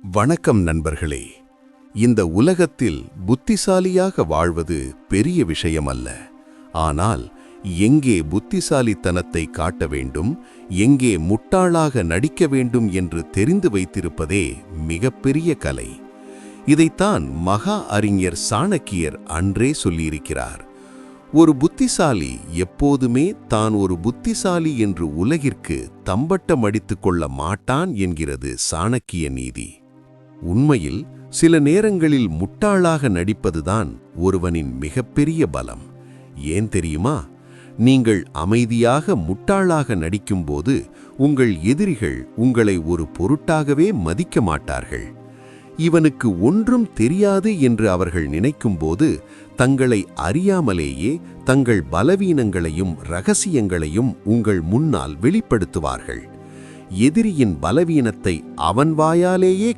வணக்கம் நண்பர்களே. இந்த உலகத்தில் புத்திசாலியாக வாழ்வது பெரிய விஷயமல்ல. ஆனால் எங்கே புத்திசாலித்தனத்தை காட்ட வேண்டும், எங்கே முட்டாளாக நடிக்க வேண்டும் என்று தெரிந்து வைத்திருப்பதே மிகப்பெரிய கலை. இதைத்தான் மகா அறிஞர் சாணக்கியர் அன்றே சொல்லியிருக்கிறார். ஒரு புத்திசாலி எப்போதுமே தான் ஒரு புத்திசாலி என்று உலகிற்கு தம்பட்டம் அடித்துக் கொள்ள மாட்டான் என்கிறது சாணக்கிய நீதி. உண்மையில் சில நேரங்களில் முட்டாளாக நடிப்பதுதான் ஒருவனின் மிகப்பெரிய பலம். ஏன் தெரியுமா? நீங்கள் அமைதியாக முட்டாளாக நடிக்கும்போது உங்கள் எதிரிகள் உங்களை ஒரு பொருட்டாகவே மதிக்க மாட்டார்கள். இவனுக்கு ஒன்றும் தெரியாது என்று அவர்கள் நினைக்கும்போது தங்களை அறியாமலேயே தங்கள் பலவீனங்களையும் இரகசியங்களையும் உங்கள் முன்னால் வெளிப்படுத்துவார்கள். எதிரியின் பலவீனத்தை அவன் வாயாலேயே